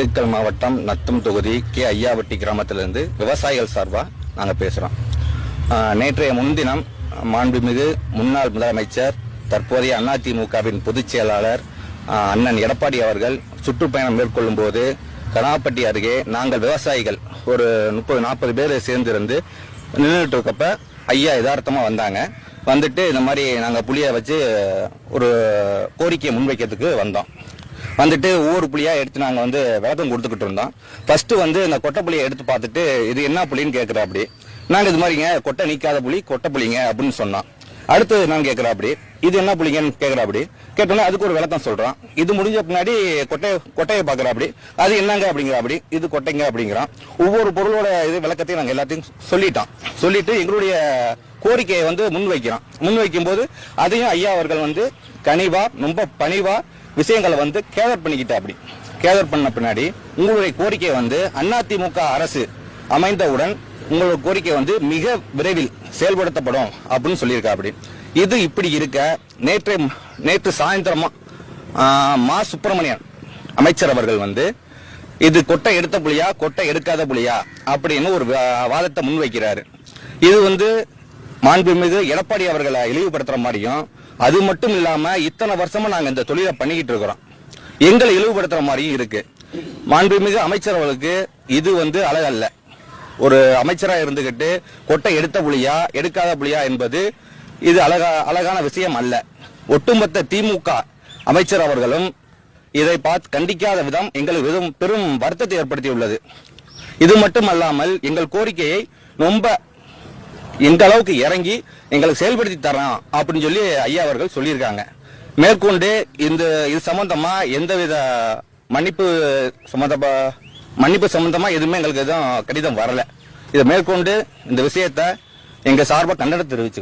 திண்டுக்கல் மாவட்டம் நத்தம் தொகுதி கே ஐயாவட்டி கிராமத்திலிருந்து விவசாயிகள் சார்பா நாங்க பேசுறோம். நேற்றைய முன்தினம் மாண்புமிகு முன்னாள் முதலமைச்சர் தற்போதைய அதிமுகவின் பொதுச் செயலாளர் அண்ணன் எடப்பாடி அவர்கள் சுற்றுப்பயணம் மேற்கொள்ளும் போது கனாப்பட்டி அருகே நாங்கள் விவசாயிகள் ஒரு 30-40 பேர் சேர்ந்திருந்து நின்றுட்டு இருக்கப்ப ஐயா யதார்த்தமா வந்தாங்க. வந்துட்டு இந்த மாதிரி நாங்க புளிய வச்சு ஒரு கோரிக்கையை முன்வைக்கிறதுக்கு வந்தோம். வந்துட்டு ஒவ்வொரு புளியா எடுத்து நாங்க விளக்கம் கொடுத்துக்கிட்டு இருந்தோம். ஃபர்ஸ்ட் இந்த கொட்டை புளியை எடுத்து பார்த்துட்டு இது என்ன புளின்னு கேட்கிறா அப்படி. நாங்க இது மாதிரிங்க கொட்டை நீக்காத புளி கொட்டை புளிங்க அப்படின்னு சொன்னோம். அடுத்து நான் கேட்கிறா அப்படி இது என்ன புளிங்கன்னு கேட்கிறா அப்படி. கேட்டோன்னா அதுக்கு ஒரு விளக்கம் சொல்றான். இது முடிஞ்ச பின்னாடி கொட்டையை பாக்குறா அப்படி. அது என்னங்க அப்படிங்கிற அப்படி. இது கொட்டைங்க அப்படிங்கிறான். ஒவ்வொரு பொருளோட இது விளக்கத்தையும் நாங்க எல்லாத்தையும் சொல்லிட்டு எங்களுடைய கோரிக்கையை முன்வைக்கும் போது அதையும் ஐயா அவர்கள் கனிவா ரொம்ப பணிவா விஷயங்களை கேதர் பண்ணிக்கிட்டா அப்படி. கேதர் பண்ண பின்னாடி உங்களுடைய கோரிக்கை அதிமுக அரசு அமைந்தவுடன் உங்களோட கோரிக்கை மிக விரைவில் செயல்படுத்தப்படும் அப்படின்னு சொல்லியிருக்கா அப்படி. இது இப்படி இருக்க நேற்று சாயந்தரமா மா சுப்பிரமணியன் அமைச்சர் அவர்கள் இது கொட்டை எடுத்த புலியா கொட்டை எடுக்காத புலியா அப்படின்னு ஒரு வாதத்தை முன்வைக்கிறாரு. இது மாண்புமிகு எடப்பாடி அவர்களை இழிவுபடுத்துற மாதிரியும், அது மட்டும் இல்லாம இத்தனை வருஷமா நாங்க இந்த தொழிலை பண்ணிக்கிட்டு இருக்கிறோம், எங்களை இழிவுபடுத்துற மாதிரியும் இருக்கு. மாண்புமிகு அமைச்சர் அவர்களுக்கு இது அழகல்ல. ஒரு அமைச்சரா இருந்துகிட்டு கொட்டை எடுத்த புலியா எடுக்காத புலியா என்பது இது அழகான விஷயம் அல்ல. ஒட்டுமொத்த திமுக அமைச்சர் அவர்களும் இதை பார்த்து கண்டிக்காத விதம் எங்களுக்கு பெரும் வருத்தத்தை ஏற்படுத்தியுள்ளது. இது மட்டுமல்லாமல் எங்கள் கோரிக்கையை ரொம்ப எந்த அளவுக்கு இறங்கி எங்களுக்கு செயல்படுத்தி தரோம் அப்படின்னு சொல்லி ஐயா அவர்கள் சொல்லியிருக்காங்க. மேற்கொண்டு இது சம்பந்தமா எந்தவித மன்னிப்பு சம்பந்தமா எதுவுமே எங்களுக்கு எதுவும் கடிதம் வரல. இதை மேற்கொண்டு இந்த விஷயத்தை எங்க சார்பா கண்டனம் தெரிவிச்சு